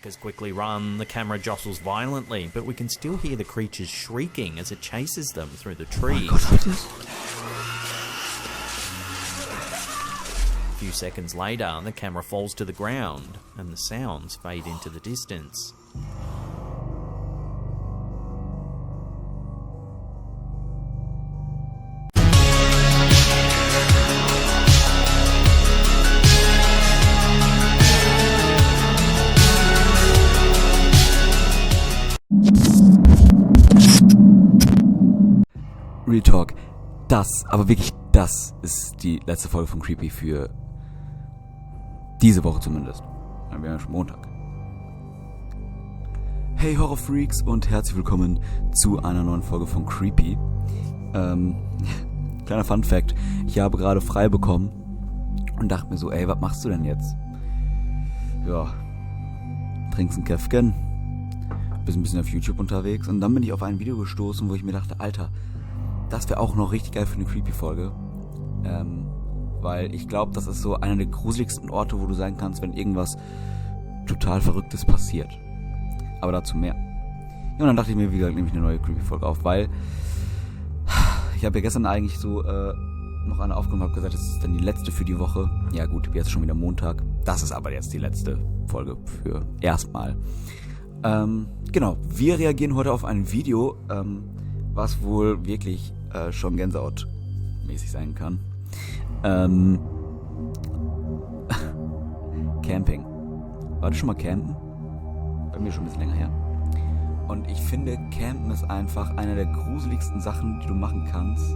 attackers quickly run, the camera jostles violently, but we can still hear the creatures shrieking as it chases them through the trees. A few seconds later, the camera falls to the ground, and the sounds fade into the distance. Real Talk, aber wirklich das ist die letzte Folge von Creepy für diese Woche zumindest. Wir haben ja schon Montag. Hey Horrorfreaks und herzlich willkommen zu einer neuen Folge von Creepy. Kleiner Funfact, ich habe gerade frei bekommen und dachte mir so, ey, was machst du denn jetzt? Ja, trinkst ein Käffchen, bist ein bisschen auf YouTube unterwegs und dann bin ich auf ein Video gestoßen, wo ich mir dachte, Alter, das wäre auch noch richtig geil für eine Creepy-Folge. Weil ich glaube, das ist so einer der gruseligsten Orte, wo du sein kannst, wenn irgendwas total Verrücktes passiert. Aber dazu mehr. Ja, und dann dachte ich mir, wie gesagt, nehme ich eine neue Creepy-Folge auf, weil ich habe ja gestern eigentlich so noch eine aufgenommen, habe gesagt, das ist dann die letzte für die Woche. Ja gut, jetzt ist schon wieder Montag. Das ist aber jetzt die letzte Folge für erstmal. Genau, wir reagieren heute auf ein Video, was wohl wirklich schon Gänsehaut-mäßig sein kann. Camping. War du schon mal campen? Bei mir schon ein bisschen länger her. Und ich finde, Campen ist einfach eine der gruseligsten Sachen, die du machen kannst.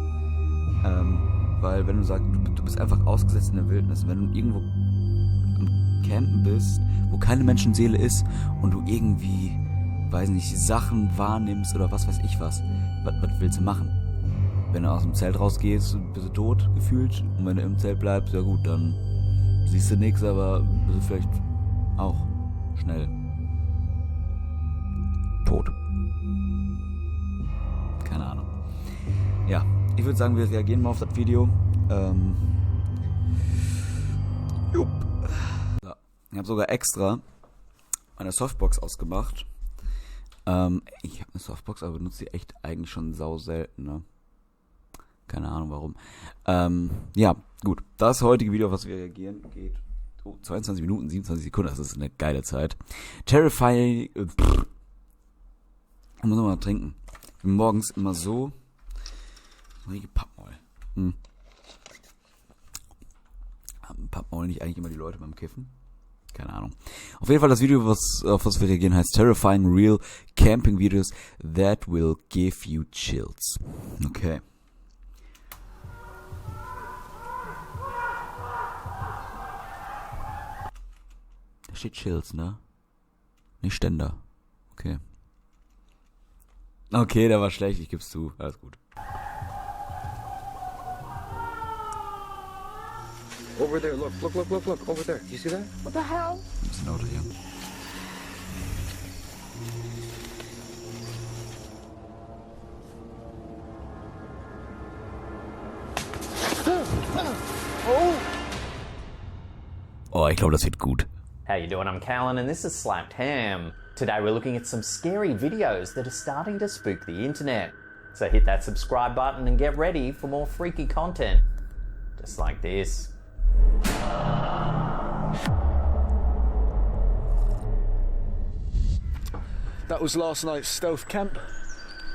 Weil wenn du sagst, du bist einfach ausgesetzt in der Wildnis, wenn du irgendwo am Campen bist, wo keine Menschenseele ist und du irgendwie, weiß nicht, Sachen wahrnimmst oder was weiß ich was willst du machen? Wenn du aus dem Zelt rausgehst, bist du tot gefühlt. Und wenn du im Zelt bleibst, ja gut, dann siehst du nichts, aber bist du vielleicht auch schnell tot. Keine Ahnung. Ja, ich würde sagen, wir reagieren mal auf das Video. Jupp. So. Ich habe sogar extra meine Softbox ausgemacht. Ich habe eine Softbox, aber benutze die echt eigentlich schon sau selten, ne? Keine Ahnung warum. Ja, gut. Das heutige Video, auf was wir reagieren, geht 22 Minuten, 27 Sekunden. Das ist eine geile Zeit. Terrifying. Ich muss noch mal trinken. Ich bin morgens immer so. Pappmaul. Haben Pappmaul nicht eigentlich immer die Leute beim Kiffen? Keine Ahnung. Auf jeden Fall das Video, auf was wir reagieren, heißt Terrifying Real Camping Videos That Will Give You Chills. Okay. Da steht Chills, ne? Nicht Ständer. Okay. Okay, der war schlecht, ich geb's zu. Alles gut. Over there, look, over there. Do you see that? What the hell? Ein bisschen Auto hier. Oh, ich glaube, das wird gut. How you doing? I'm Callan and this is Slapped Ham. Today we're looking at some scary videos that are starting to spook the internet. So hit that subscribe button and get ready for more freaky content. Just like this. That was last night's stealth camp,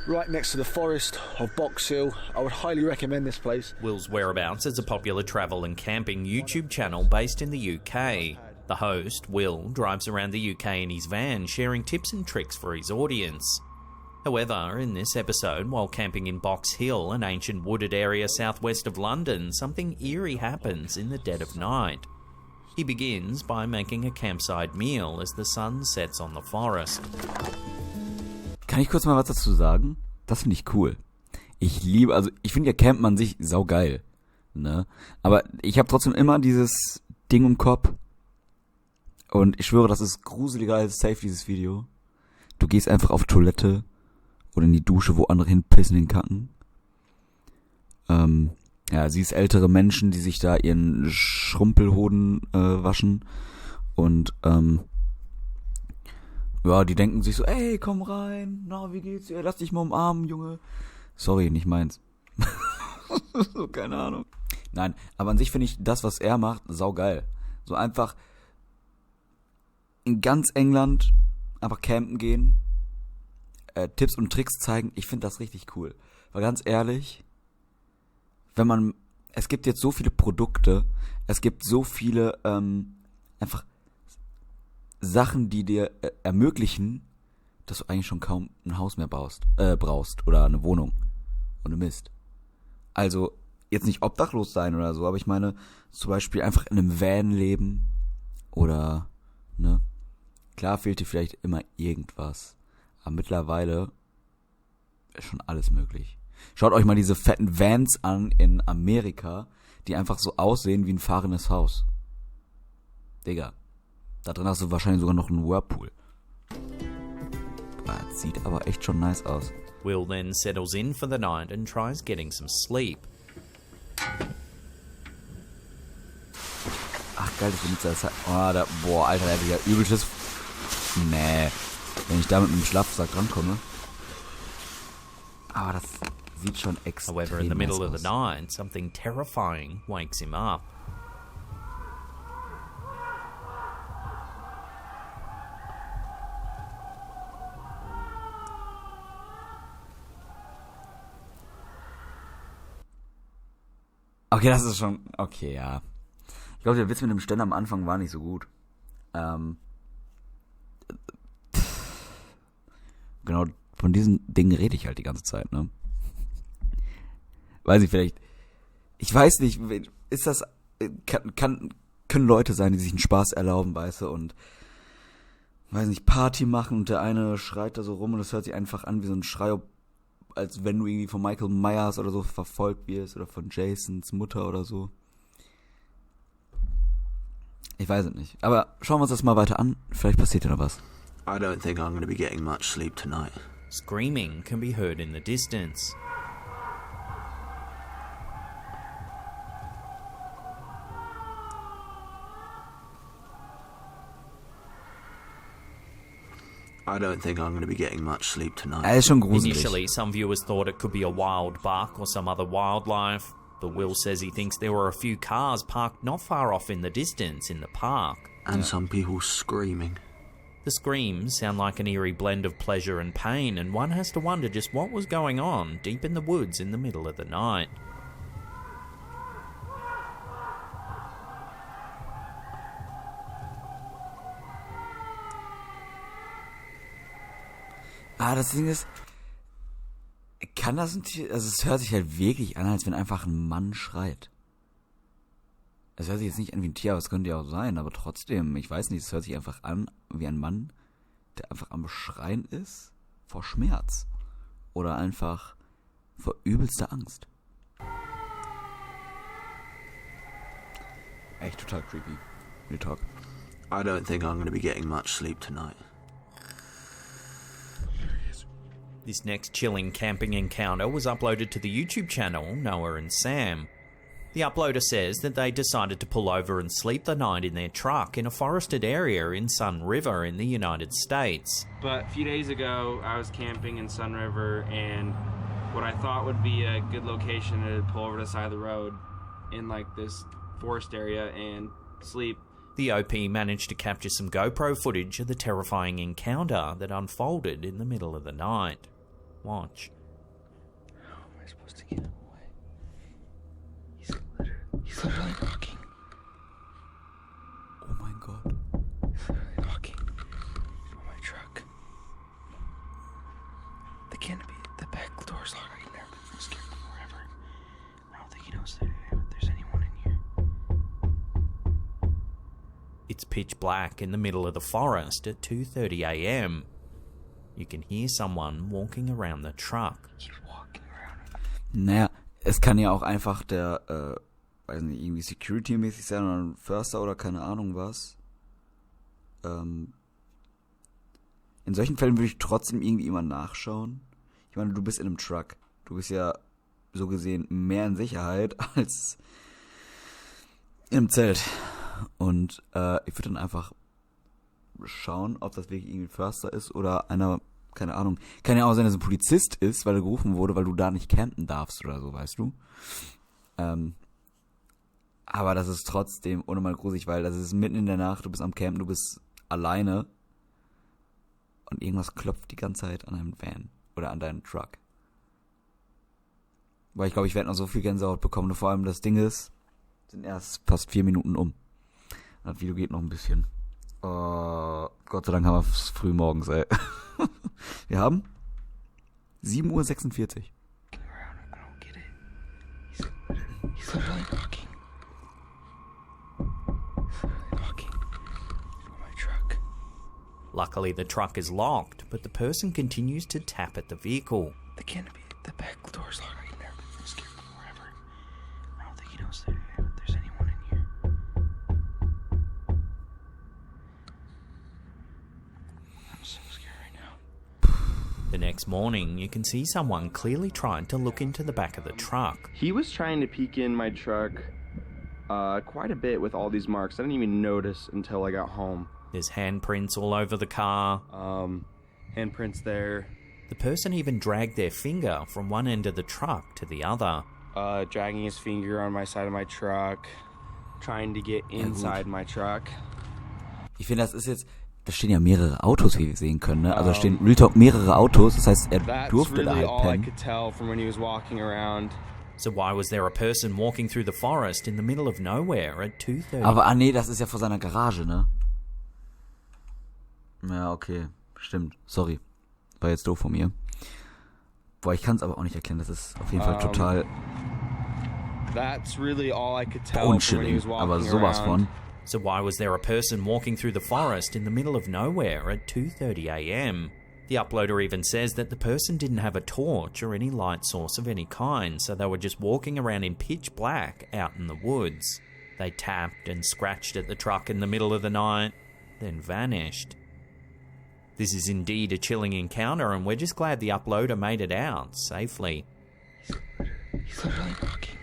right next to the forest of Box Hill. I would highly recommend this place. Will's Whereabouts is a popular travel and camping YouTube channel based in the UK. The host, Will, drives around the UK in his van, sharing tips and tricks for his audience. However, in this episode, while camping in Box Hill, an ancient wooded area southwest of London, something eerie happens in the dead of night. He begins by making a campsite meal as the sun sets on the forest. Kann ich kurz mal was dazu sagen? Das finde ich cool. Ich finde ja Campen an sich saugeil, ne? Aber ich habe trotzdem immer dieses Ding im Kopf. Und ich schwöre, das ist gruseliger als safe, dieses Video. Du gehst einfach auf Toilette oder in die Dusche, wo andere hinpissen, hinkacken. Ja, siehst ältere Menschen, die sich da ihren Schrumpelhoden waschen. Und Ja, die denken sich so, ey, komm rein, na, wie geht's dir? Lass dich mal umarmen, Junge. Sorry, nicht meins. So, keine Ahnung. Nein, aber an sich finde ich das, was er macht, saugeil. So einfach in ganz England einfach campen gehen, Tipps und Tricks zeigen. Ich finde das richtig cool. Weil ganz ehrlich, es gibt jetzt so viele Produkte, es gibt so viele einfach Sachen, die dir ermöglichen, dass du eigentlich schon kaum ein Haus mehr brauchst oder eine Wohnung und Mist. Also jetzt nicht obdachlos sein oder so, aber ich meine zum Beispiel einfach in einem Van leben oder, ne, klar fehlt dir vielleicht immer irgendwas, aber mittlerweile ist schon alles möglich. Schaut euch mal diese fetten Vans an in Amerika, die einfach so aussehen wie ein fahrendes Haus. Digga, da drin hast du wahrscheinlich sogar noch einen Whirlpool. Das sieht aber echt schon nice aus. Will then settles in for the night and tries getting some sleep. Ach geil, das benutzt das. Boah, Alter, der hat ja übelstes. Nee, wenn ich da mit einem Schlafsack drankomme. Aber das sieht schon extrem However, in the middle nice of the night, something terrifying wakes him up. Okay, das ist schon. Okay, ja. Ich glaube, der Witz mit dem Ständer am Anfang war nicht so gut. Genau, von diesen Dingen rede ich halt die ganze Zeit, ne? Weiß ich vielleicht. Ich weiß nicht, ist das. Können Leute sein, die sich einen Spaß erlauben, weißt du, und weiß nicht, Party machen und der eine schreit da so rum und das hört sich einfach an wie so ein Schrei, als wenn du irgendwie von Michael Myers oder so verfolgt wirst oder von Jasons Mutter oder so. Ich weiß es nicht. Aber schauen wir uns das mal weiter an. Vielleicht passiert ja noch was. I don't think I'm going to be getting much sleep tonight. Screaming can be heard in the distance. I don't think I'm going to be getting much sleep tonight. Er ist schon gruselig. Initially, some viewers thought it could be a wild buck or some other wildlife, but Will says he thinks there were a few cars parked not far off in the distance in the park. And some people screaming. The screams sound like an eerie blend of pleasure and pain, and one has to wonder just what was going on deep in the woods in the middle of the night. Das Ding ist, kann das ein Tier, also es hört sich halt wirklich an, als wenn einfach ein Mann schreit. Es hört sich jetzt nicht an wie ein Tier, aber es könnte ja auch sein, aber trotzdem, ich weiß nicht, es hört sich einfach an wie ein Mann, der einfach am Schreien ist vor Schmerz oder einfach vor übelster Angst. Echt total creepy. Real talk. I don't think I'm going to be getting much sleep tonight. This next chilling camping encounter was uploaded to the YouTube channel Noah and Sam. The uploader says that they decided to pull over and sleep the night in their truck in a forested area in Sun River in the United States. But a few days ago, I was camping in Sun River, and what I thought would be a good location to pull over to the side of the road in like this forest area and sleep. The OP managed to capture some GoPro footage of the terrifying encounter that unfolded in the middle of the night. Watch. How am I supposed to get him away? He's literally knocking. Oh mein Gott. He's literally knocking on my truck. The canopy, the back door's locked. I've never been scared before ever. I don't think he knows that there's anyone in here. It's pitch black in the middle of the forest at 2:30 a.m. You can hear someone walking around the truck. He's walking around. Naja, es kann ja auch einfach der, weiß nicht, irgendwie Security-mäßig sein oder ein Förster oder keine Ahnung was. In solchen Fällen würde ich trotzdem irgendwie immer nachschauen. Ich meine, du bist in einem Truck. Du bist ja so gesehen mehr in Sicherheit als in einem Zelt. Und ich würde dann einfach schauen, ob das wirklich irgendwie ein Förster ist oder einer, keine Ahnung. Kann ja auch sein, dass es ein Polizist ist, weil er gerufen wurde, weil du da nicht campen darfst oder so, weißt du? Aber das ist trotzdem unnormal gruselig, weil das ist mitten in der Nacht, du bist am Campen, du bist alleine und irgendwas klopft die ganze Zeit an deinem Van oder an deinen Truck. Weil ich glaube, ich werde noch so viel Gänsehaut bekommen. Und vor allem das Ding ist, sind erst fast 4 Minuten um. Das Video geht noch ein bisschen. Gott sei Dank haben wir es früh morgens, ey. Wir haben 7:46 Uhr. He's literally knocking. He's literally knocking on my truck. Luckily, the truck is locked, but the person continues to tap at the vehicle. The canopy, the back door's locked. I can never been scared before ever. I don't think he knows that there's anyone in here. I'm so scared right now. The next morning, you can see someone clearly trying to look into the back of the truck. He was trying to peek in my truck quite a bit with all these marks. I didn't even notice until I got home. There's handprints all over the car. Handprints there. The person even dragged their finger from one end of the truck to the other. Dragging his finger on my side of my truck. Trying to get inside my truck. Ich finde, das ist jetzt, da stehen ja mehrere Autos, wie wir sehen können, ne? Also da stehen Real Talk mehrere Autos, das heißt, er durfte da halt all I pennen. could tell from when he was walking around. So why was there a person walking through the forest in the middle of nowhere at 2:30? Aber, nee, das ist ja vor seiner Garage, ne? Ja, okay, stimmt, sorry. War jetzt doof von mir. Boah, ich kann es aber auch nicht erklären, das ist auf jeden Fall total That's really all I could tell from when he was Bullshitting, aber walking sowas around. von. So why was there a person walking through the forest in the middle of nowhere at 2:30 a.m? The uploader even says that the person didn't have a torch or any light source of any kind, so they were just walking around in pitch black out in the woods. They tapped and scratched at the truck in the middle of the night, then vanished. This is indeed a chilling encounter, and we're just glad the uploader made it out safely. He's literally knocking.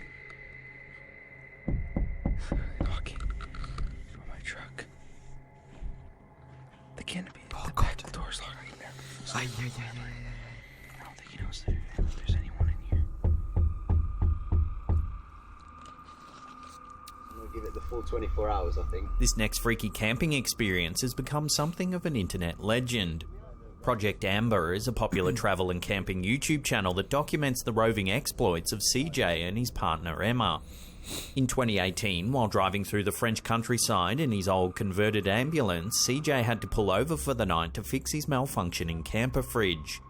He's literally knocking on my truck. The canopy, the back door's locked. I can never been scared before ever. I don't think he knows that there's anyone in here. I'm gonna give it the full 24 hours, I think. This next freaky camping experience has become something of an internet legend. Project Amber is a popular travel and camping YouTube channel that documents the roving exploits of CJ and his partner Emma. In 2018, while driving through the French countryside in his old converted ambulance, CJ had to pull over for the night to fix his malfunctioning camper fridge.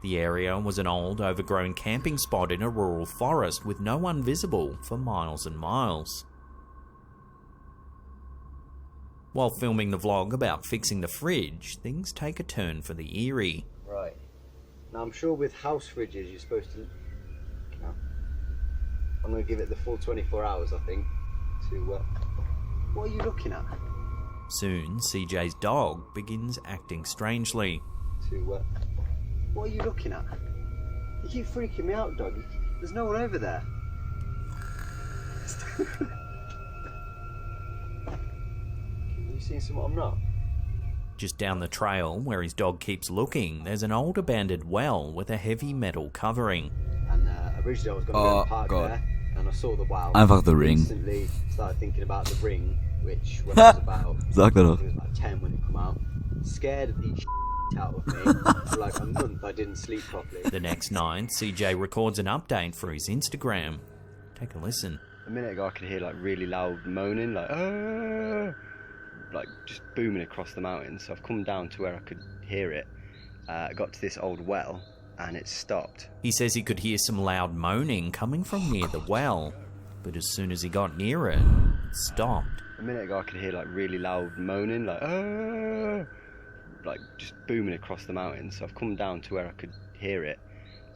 The area was an old, overgrown camping spot in a rural forest with no one visible for miles and miles. While filming the vlog about fixing the fridge, things take a turn for the eerie. Right. Now I'm sure with house fridges you're supposed to... No. I'm going to give it the full 24 hours, I think, to... What are you looking at? Soon, CJ's dog begins acting strangely. To... What are you looking at? You keep freaking me out, dog. There's no one over there. You seeing something I'm not? Just down the trail, where his dog keeps looking, there's an old abandoned well with a heavy metal covering. And originally I was going to go and park there, and I saw the wow. Einfach The Ring. Instantly started thinking about The Ring, which when I was about, Sag er doch. I was about 10 when it came out. Scared the out of me. For like a month I didn't sleep properly. The next night, CJ records an update for his Instagram. Take a listen. A minute ago I could hear like really loud moaning, like "Aah!" like just booming across the mountains. So I've come down to where I could hear it. I got to this old well and it stopped. He says he could hear some loud moaning coming from near the well, but as soon as he got near it, it stopped. A minute ago I could hear like really loud moaning, like "Aah!" like just booming across the mountains. So I've come down to where I could hear it.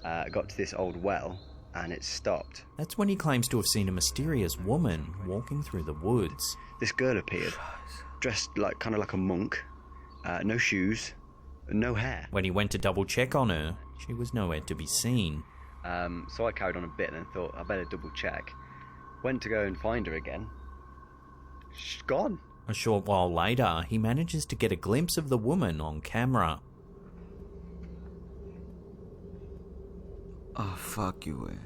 I got to this old well and it stopped. That's when he claims to have seen a mysterious woman walking through the woods. This girl appeared, dressed like kind of like a monk, no shoes, no hair. When he went to double check on her, she was nowhere to be seen. So I carried on a bit and then thought I better double check. Went to go and find her again. She's gone. A short while later, he manages to get a glimpse of the woman on camera. Oh, fuck you, ey.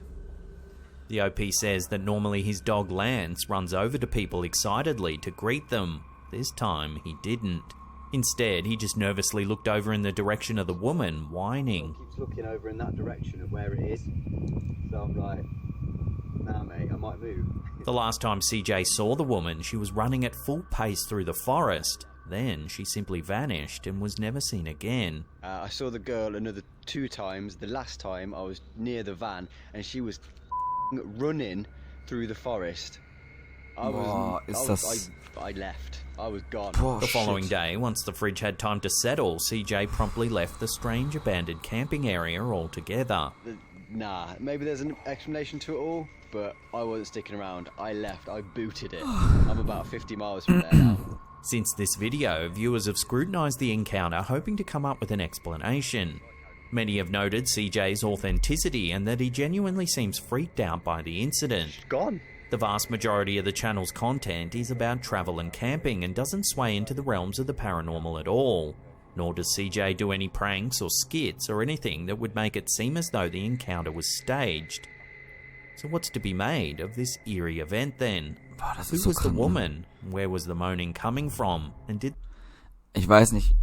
The OP says that normally his dog Lance runs over to people excitedly to greet them. This time, he didn't. Instead, he just nervously looked over in the direction of the woman, whining. Keeps looking over in that direction of where it is. So I'm like, nah mate, I might move. The last time CJ saw the woman, she was running at full pace through the forest. Then she simply vanished and was never seen again. I saw the girl another 2 times. The last time I was near the van and she was running through the forest. I left. I was gone. The following day, once the fridge had time to settle, CJ promptly left the strange abandoned camping area altogether. Nah, maybe there's an explanation to it all, but I wasn't sticking around. I left. I booted it. I'm about 50 miles from there now. Since this video, viewers have scrutinised the encounter, hoping to come up with an explanation. Many have noted CJ's authenticity and that he genuinely seems freaked out by the incident. She's gone. The vast majority of the channel's content is about travel and camping and doesn't sway into the realms of the paranormal at all. Nor does CJ do any pranks or skits or anything that would make it seem as though the encounter was staged. So what's to be made of this eerie event then? Who was the woman? Where was the moaning coming from? And did... Ich weiß nicht.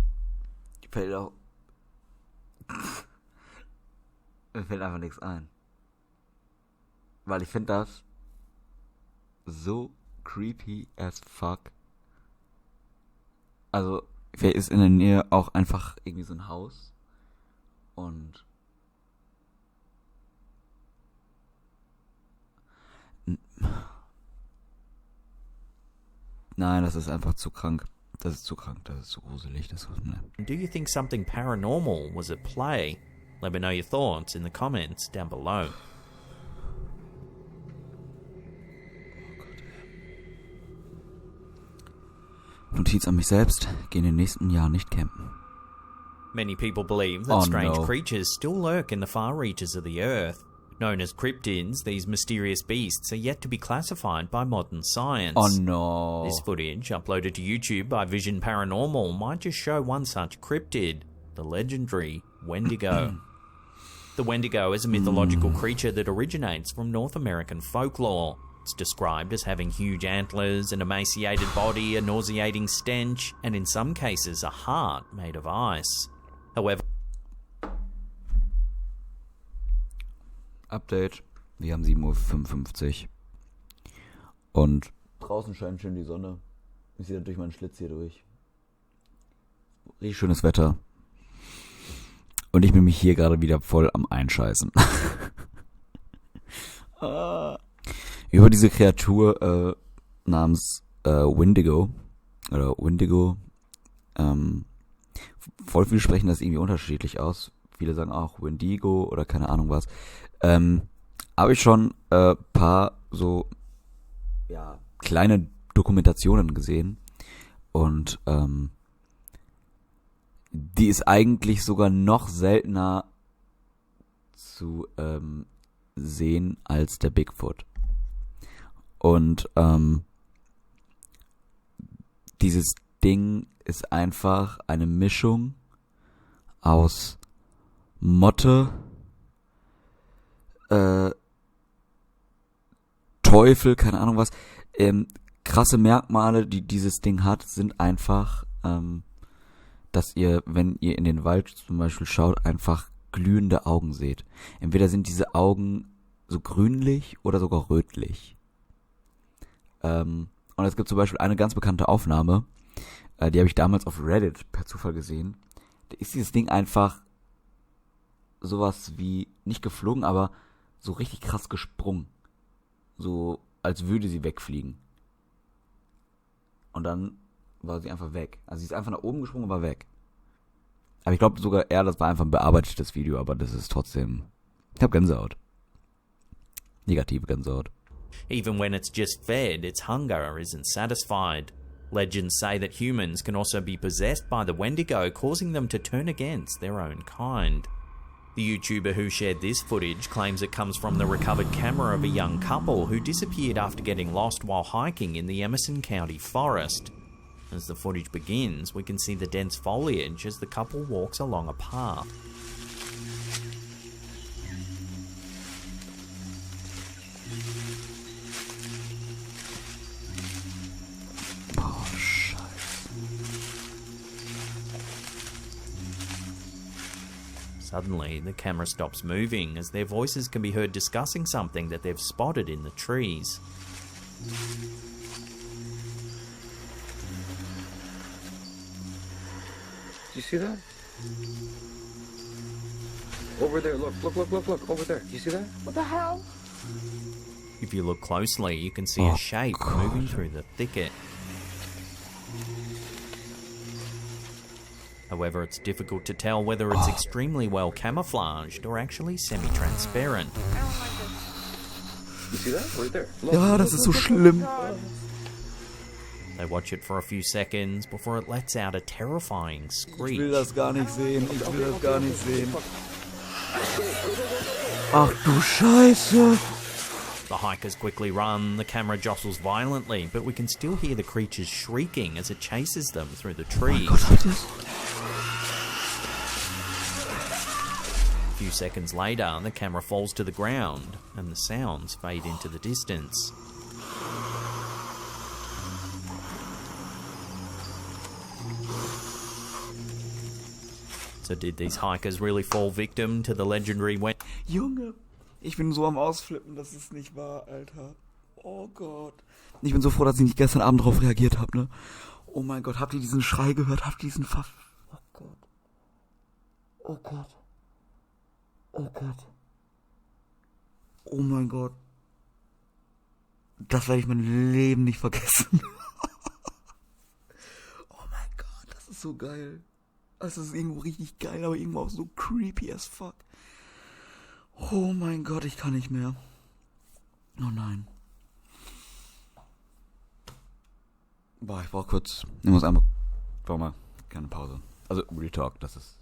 Mir fällt einfach nichts ein. Weil ich finde das so creepy as fuck. Also, vielleicht ist in der Nähe auch einfach irgendwie so ein Haus. Und nein, das ist einfach zu krank. Das ist zu krank, das ist zu gruselig. Do you think something paranormal was at play? Let me know your thoughts in the comments down below. Notiz an mich selbst, geh in den nächsten Jahren nicht campen. Many people believe that strange creatures still lurk in the far reaches of the earth. Known as cryptids, these mysterious beasts are yet to be classified by modern science. Oh no. This footage, uploaded to YouTube by Vision Paranormal, might just show one such cryptid, the legendary Wendigo. The Wendigo is a mythological creature that originates from North American folklore. It's described as having huge antlers, an emaciated body, a nauseating stench, and in some cases a heart made of ice. However, Update, wir haben 7:55 Uhr und draußen scheint schön die Sonne. Ich sehe durch meinen Schlitz hier durch. Richtig schönes Wetter. Und ich bin mich hier gerade wieder voll am Einscheißen. Über diese Kreatur namens Wendigo oder Wendigo, voll viele sprechen das irgendwie unterschiedlich aus. Viele sagen auch Wendigo oder keine Ahnung was. Habe ich schon paar so kleine Dokumentationen gesehen und die ist eigentlich sogar noch seltener zu sehen als der Bigfoot. Und dieses Ding ist einfach eine Mischung aus Motte, Teufel, keine Ahnung was. Krasse Merkmale, die dieses Ding hat, sind einfach, dass ihr, wenn ihr in den Wald zum Beispiel schaut, einfach glühende Augen seht. Entweder sind diese Augen so grünlich oder sogar rötlich. Und es gibt zum Beispiel eine ganz bekannte Aufnahme, die habe ich damals auf Reddit per Zufall gesehen. Da ist dieses Ding einfach sowas wie, nicht geflogen, aber so richtig krass gesprungen. So, als würde sie wegfliegen. Und dann war sie einfach weg. Also sie ist einfach nach oben gesprungen und war weg. Aber ich glaube sogar eher, das war einfach ein bearbeitetes Video, aber das ist trotzdem... Ich habe Gänsehaut. Negative Gänsehaut. Even when it's just fed, its hunger isn't satisfied. Legends say that humans can also be possessed by the Wendigo, causing them to turn against their own kind. The YouTuber who shared this footage claims it comes from the recovered camera of a young couple who disappeared after getting lost while hiking in the Emerson County forest. As the footage begins, we can see the dense foliage as the couple walks along a path. Suddenly, the camera stops moving as their voices can be heard discussing something that they've spotted in the trees. Do you see that? Over there, look, over there. Do you see that? What the hell? If you look closely, you can see a shape moving through the thicket. However, it's difficult to tell whether it's extremely well camouflaged or actually semi-transparent. I don't like this. You see that? Right there. Look. Ja, das ist so schlimm. They watch it for a few seconds before it lets out a terrifying Ich will screech. das gar nicht sehen. Ich will das gar nicht sehen. Ach du Scheiße. The hikers quickly run, the camera jostles violently, but we can still hear the creature's shrieking as it chases them through the trees. A few seconds later, the camera falls to the ground, and the sounds fade into the distance. So did these hikers really fall victim to the legendary Junge, ich bin so am Ausflippen, das ist nicht wahr, Alter. Oh Gott. Ich bin so froh, dass ich nicht gestern Abend drauf reagiert habe, ne? Oh mein Gott, habt ihr diesen Schrei gehört? Habt ihr diesen Oh Gott. Oh Gott. Oh Gott. Oh mein Gott. Das werde ich mein Leben nicht vergessen. Oh mein Gott, das ist so geil. Das ist irgendwo richtig geil, aber irgendwo auch so creepy as fuck. Oh mein Gott, ich kann nicht mehr. Oh nein. Boah, ich brauche mal keine Pause. Also Real Talk, das ist...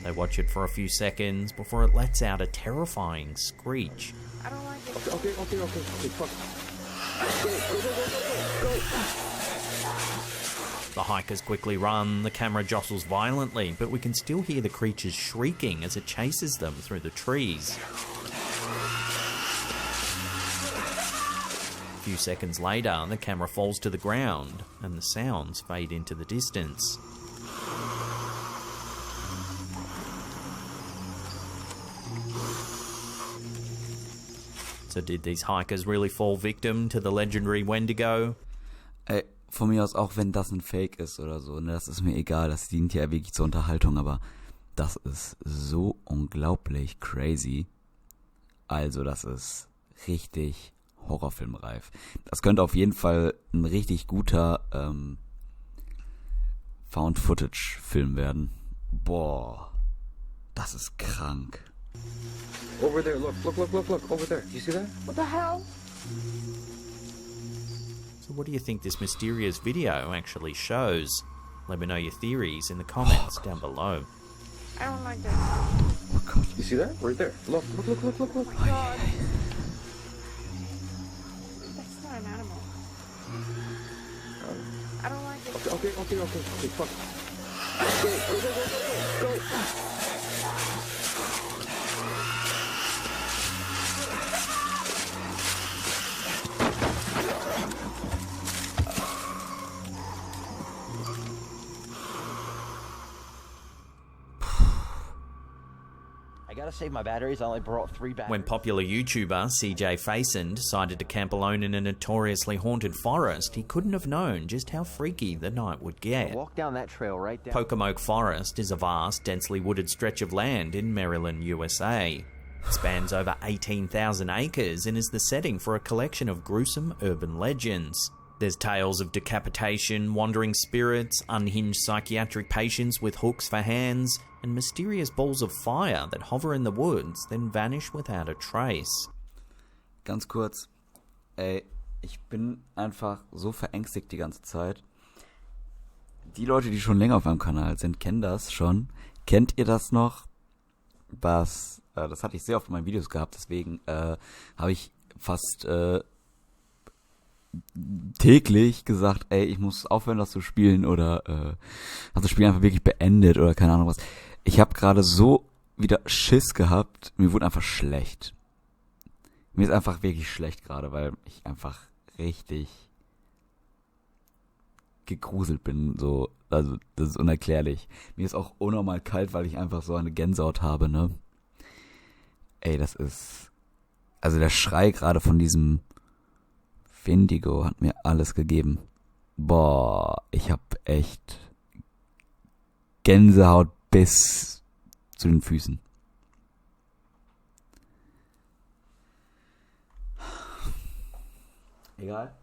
They watch it for a few seconds before it lets out a terrifying screech. I don't like it. Okay, fuck. The hikers quickly run, the camera jostles violently, but we can still hear the creature's shrieking as it chases them through the trees. A few seconds later, the camera falls to the ground, and the sounds fade into the distance. So did these hikers really fall victim to the legendary Wendigo? Ey, von mir aus, auch wenn das ein Fake ist oder so, ne, das ist mir egal, das dient ja wirklich zur Unterhaltung, aber das ist so unglaublich crazy. Also, das ist richtig horrorfilmreif. Das könnte auf jeden Fall ein richtig guter Found-Footage-Film werden. Boah, das ist krank. Over there, look, over there. Do you see that? What the hell? So what do you think this mysterious video actually shows? Let me know your theories in the comments down below. I don't like this. Oh Gott. You see that? Right there. Look. Oh my god. That's not an animal. I don't like it. Okay, fuck. Go. I gotta save my batteries. I only brought 3 batteries. When popular YouTuber CJ Faison decided to camp alone in a notoriously haunted forest, he couldn't have known just how freaky the night would get. Walk down that trail right down. Pocomoke Forest is a vast, densely wooded stretch of land in Maryland, USA. It spans over 18,000 acres and is the setting for a collection of gruesome urban legends. There's tales of decapitation, wandering spirits, unhinged psychiatric patients with hooks for hands, and mysterious balls of fire that hover in the woods, then vanish without a trace. Ganz kurz, ey, ich bin einfach so verängstigt die ganze Zeit. Die Leute, die schon länger auf meinem Kanal sind, kennen das schon. kennt ihr das noch? Das hatte ich sehr oft in meinen Videos gehabt, deswegen habe ich fast täglich gesagt, ey, ich muss aufhören, das zu spielen oder habe das Spiel einfach wirklich beendet oder keine Ahnung was. Ich habe gerade so wieder Schiss gehabt, mir wurde einfach schlecht. Mir ist einfach wirklich schlecht gerade, weil ich einfach richtig gegruselt bin, so, also das ist unerklärlich. Mir ist auch unnormal kalt, weil ich einfach so eine Gänsehaut habe, ne? Ey, das ist, also der Schrei gerade von diesem Wendigo hat mir alles gegeben. Boah, ich hab echt Gänsehaut bis zu den Füßen. Egal.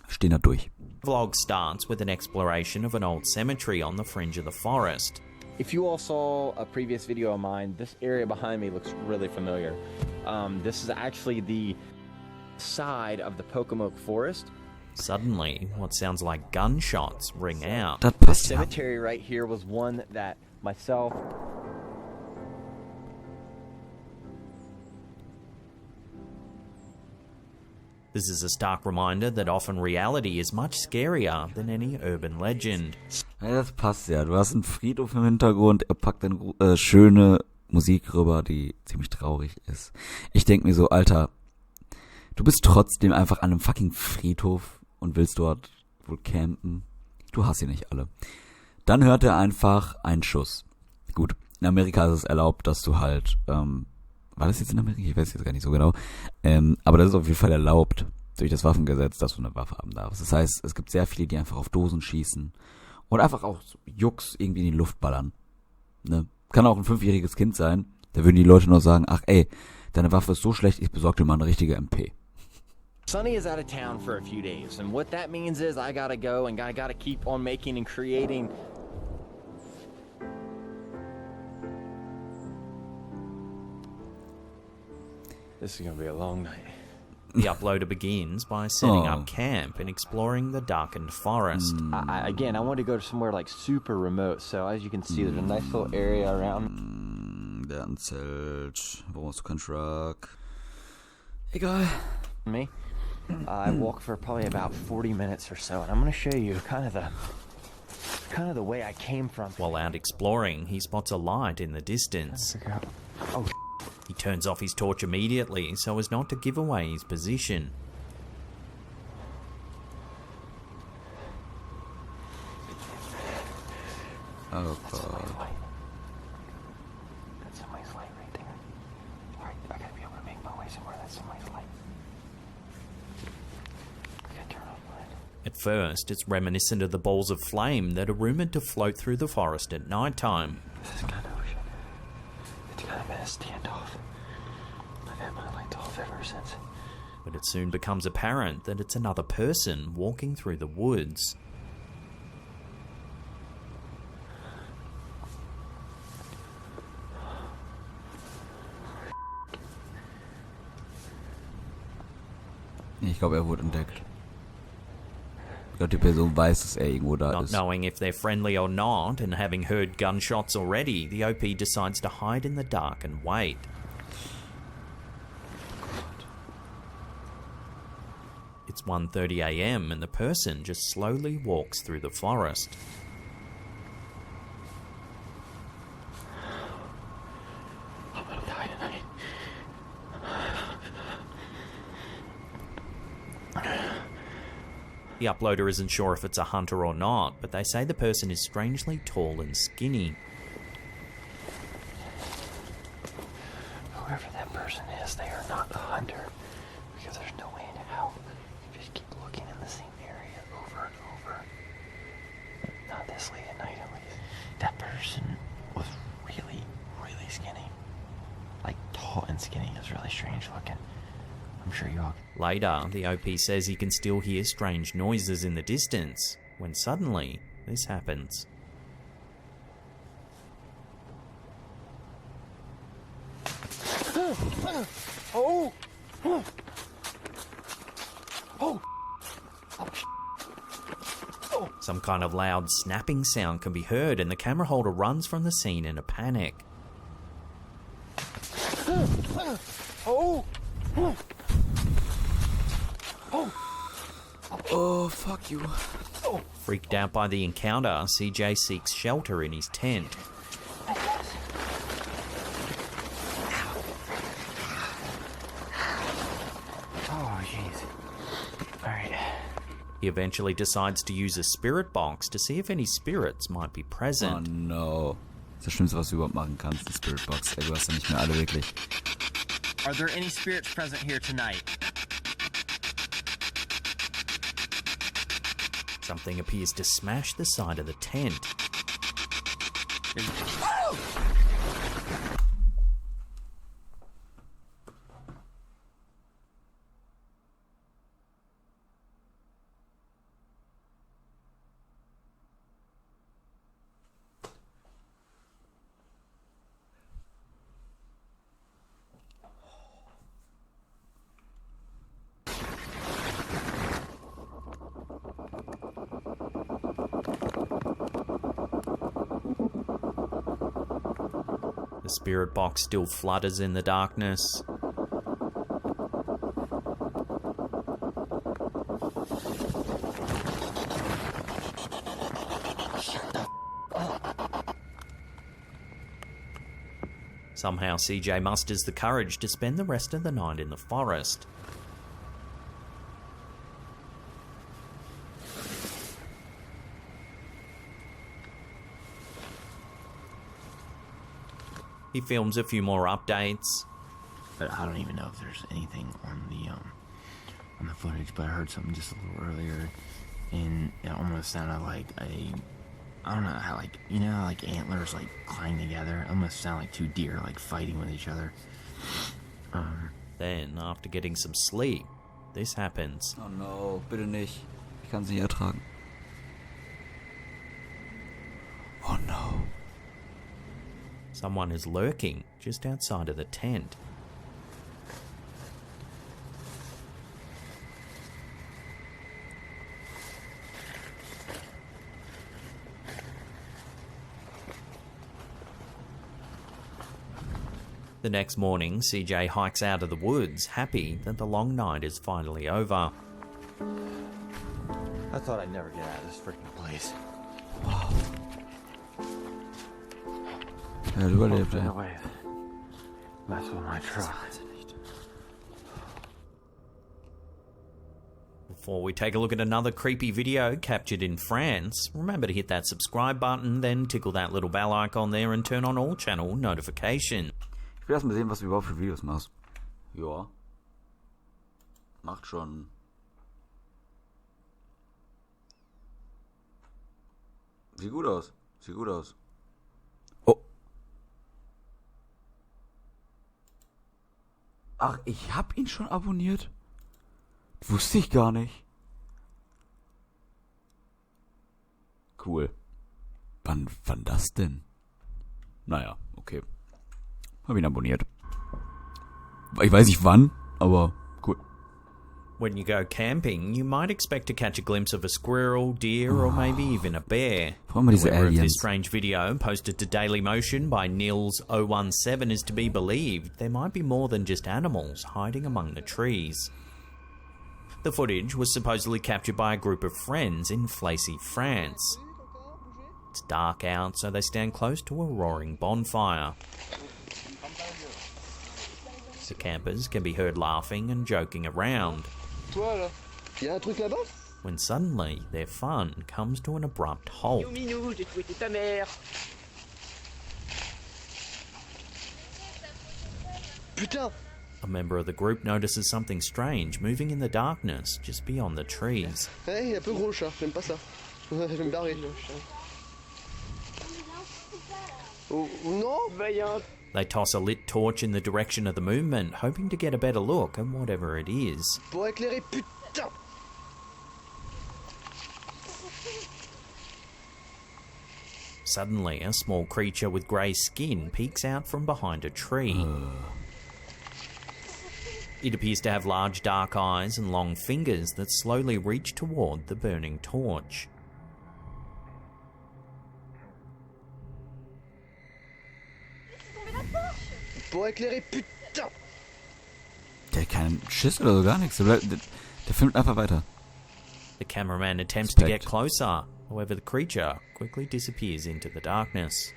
Stehen da durch. Vlog starts with an exploration of an old cemetery on the fringe of the forest. If you all saw a previous video of mine, this area behind me looks really familiar. This is actually the side of the Pocomoke Forest. Suddenly, what sounds like gunshots ring out. This cemetery right here was one that myself... This is a stark reminder that often reality is much scarier than any urban legend. Ja, das passt ja. Du hast einen Friedhof im Hintergrund, er packt eine schöne Musik rüber, die ziemlich traurig ist. Ich denke mir so, Alter, du bist trotzdem einfach an einem fucking Friedhof und willst dort wohl campen. Du hast sie nicht alle. Dann hört er einfach einen Schuss. Gut, in Amerika ist es erlaubt, dass du halt, war das jetzt in Amerika? Ich weiß jetzt gar nicht so genau. Aber das ist auf jeden Fall erlaubt durch das Waffengesetz, dass du eine Waffe haben darfst. Das heißt, es gibt sehr viele, die einfach auf Dosen schießen und einfach auch so Jux irgendwie in die Luft ballern. Ne? Kann auch ein 5-jähriges Kind sein. Da würden die Leute noch sagen, ach ey, deine Waffe ist so schlecht, ich besorge dir mal eine richtige MP. Sonny is out of town for a few days, and what that means is I gotta go and I gotta keep on making and creating. This is gonna be a long night. The uploader begins by setting up camp and exploring the darkened forest. Again, I wanted to go to somewhere like super remote, so as you can see, there's a nice little area around. Der hat ein Zelt. Warum hast du keinen Truck? Egal. Me. I walk for probably about 40 minutes or so, and I'm gonna show you kind of the way I came from. While out exploring, he spots a light in the distance. Oh. He turns off his torch immediately so as not to give away his position. Oh God. That's somebody's light right there. Alright, I gotta be able to make my way somewhere that's somebody's light. I gotta turn off the light. At first, it's reminiscent of the balls of flame that are rumoured to float through the forest at night time. This is kind of it's kind of been a standoff. I've had my lights off ever since. But it soon becomes apparent that it's another person walking through the woods. Ich glaube, er wurde entdeckt. Ich glaube, die Person weiß, dass er irgendwo da Not ist. knowing if they're friendly or not, and having heard gunshots already, the OP decides to hide in the dark and wait. It's 1:30 a.m. and the person just slowly walks through the forest. I'm gonna die tonight. The uploader isn't sure if it's a hunter or not, but they say the person is strangely tall and skinny. Whoever that person is, they are not a hunter. Because there's no way in hell you just keep looking in the same area over and over. Not this late at night, at least. That person was really, really skinny. Like, tall and skinny. It was really strange looking. I'm sure you all... Later, the OP says he can still hear strange noises in the distance, when suddenly this happens. Oh! Oh! Oh! Oh! Some kind of loud snapping sound can be heard and the camera holder runs from the scene in a panic. Oh, fuck you. Freaked out by the encounter, CJ seeks shelter in his tent. Oh, jeez. Alright. He eventually decides to use a spirit box to see if any spirits might be Oh present. no. Das ist das Schlimmste, was du überhaupt machen kannst, die Spirit Box. Ey, du hast ja nicht mehr alle wirklich. Are there any spirits present here tonight? Something appears to smash the side of the tent. The spirit box still flutters in the darkness. Somehow CJ musters the courage to spend the rest of the night in the forest. He films a few more updates. But I don't even know if there's anything on the footage. But I heard something just a little earlier, and it almost sounded like I don't know how, like, you know how, like, antlers like clang together. It almost sounded like two deer like fighting with each other. Then, after getting some sleep, this happens. Oh no, bitte nicht. Ich kann es nicht ertragen. Oh no. Someone is lurking just outside of the tent. The next morning, CJ hikes out of the woods, happy that the long night is finally over. I thought I'd never get out of this freaking place. Ja, du überlebt, Hopefully ey. the wave mess with my truck. Before we take a look at another creepy video captured in France, remember to hit that subscribe button, then tickle that little bell icon there and turn on all channel notification. Ich will erst mal sehen, was du überhaupt für Videos machst. Ja. Macht schon. Sieht gut aus. Sieht gut aus. Oh. Ach, ich hab ihn schon abonniert? Wusste ich gar nicht. Cool. Wann das denn? Naja, okay. Hab ihn abonniert. Ich weiß nicht wann, aber cool. When you go camping, you might expect to catch a glimpse of a squirrel, deer, or maybe even a bear. Vor allem diese However, if this Aliens. strange video, posted to Dailymotion by Nils017, is to be believed, there might be more than just animals hiding among the trees. The footage was supposedly captured by a group of friends in Flacy, France. It's dark out, so they stand close to a roaring bonfire. The campers can be heard laughing and joking around, Toi là, y'a un truc là-bas? when suddenly their fun comes to an abrupt halt. Minou, j'ai fouetté ta mère. Putain! A member of the group notices something strange moving in the darkness just beyond the trees. Hey, un peu gros le chat, j'aime pas ça. Je vais me barrer. Oh, non, vaillant. They toss a lit torch in the direction of the movement, hoping to get a better look at whatever it is. Pour éclairer, putain! Suddenly, a small creature with grey skin peeks out from behind a tree. It appears to have large dark eyes and long fingers that slowly reach toward the burning torch. Pour éclairer, putain! Der hat keinen Schiss oder so, gar nichts. Der filmt einfach weiter. The cameraman attempts to get closer. However, the creature quickly disappears into the darkness.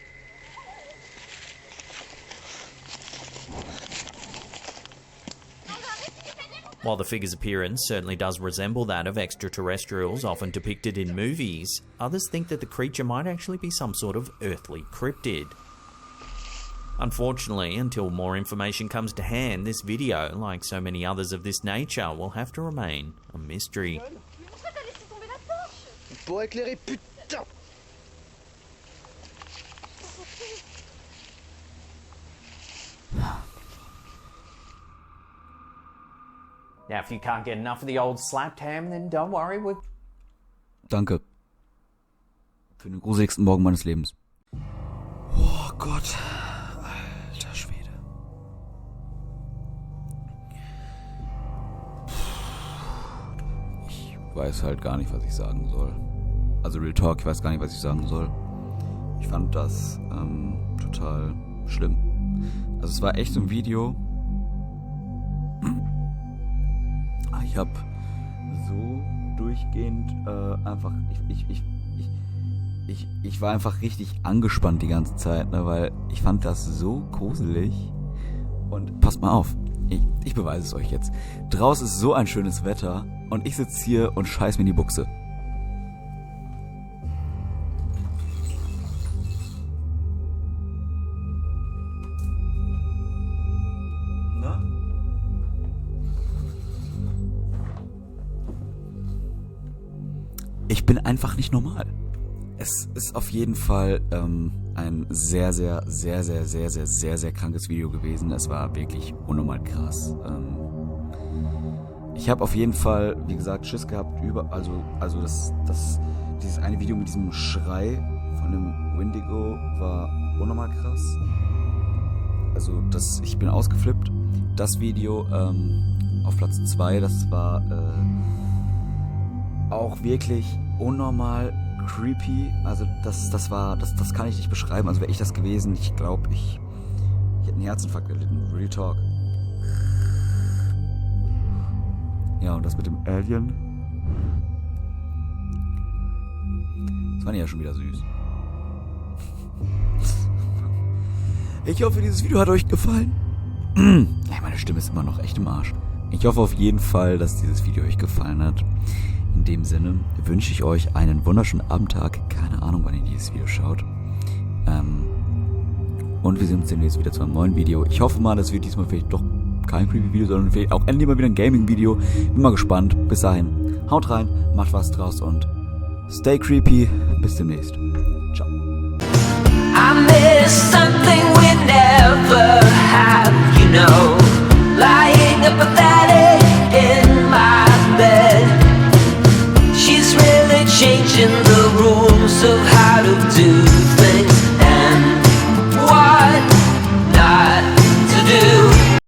While the figure's appearance certainly does resemble that of extraterrestrials often depicted in movies, others think that the creature might actually be some sort of earthly cryptid. Unfortunately, until more information comes to hand, this video, like so many others of this nature, will have to remain a mystery. Pour éclairer, putain! Now, if you can't get enough of the old slapped ham, then don't worry, we've... Danke. Für den gruseligsten Morgen meines Lebens. Oh Gott. Alter Schwede. Ich weiß halt gar nicht, was ich sagen soll. Also Real Talk, ich weiß gar nicht, was ich sagen soll. Ich fand das total schlimm. Also es war echt so ein Video. Ich habe so durchgehend einfach, ich war einfach richtig angespannt die ganze Zeit, ne, weil ich fand das so gruselig. Und passt mal auf, ich beweise es euch jetzt. Draußen ist so ein schönes Wetter und ich sitze hier und scheiß mir in die Buchse. Ich bin einfach nicht normal. Es ist auf jeden Fall ein sehr, sehr, sehr, sehr, sehr, sehr, sehr, sehr krankes Video gewesen. Es war wirklich unnormal krass. Ich habe auf jeden Fall, wie gesagt, Schiss gehabt also dieses eine Video mit diesem Schrei von dem Wendigo war unnormal krass. Also ich bin ausgeflippt. Das Video auf Platz 2, das war auch wirklich unnormal creepy. Also das kann ich nicht beschreiben. Also wäre ich das gewesen, ich glaube, ich hätte einen Herzinfarkt erlitten. Real Talk. Ja, und das mit dem Alien. Das war ja schon wieder süß. Ich hoffe, dieses Video hat euch gefallen. Ja, meine Stimme ist immer noch echt im Arsch. Ich hoffe auf jeden Fall, dass dieses Video euch gefallen hat. In dem Sinne wünsche ich euch einen wunderschönen Abendtag. Keine Ahnung, wann ihr dieses Video schaut. Und wir sehen uns demnächst wieder zu einem neuen Video. Ich hoffe mal, das wird diesmal vielleicht doch kein Creepy-Video, sondern vielleicht auch endlich mal wieder ein Gaming-Video. Bin mal gespannt. Bis dahin, haut rein, macht was draus und stay creepy. Bis demnächst. Ciao. I miss something we never have, you know. Lying apathetic in my bed. She's really changing the rules of how to do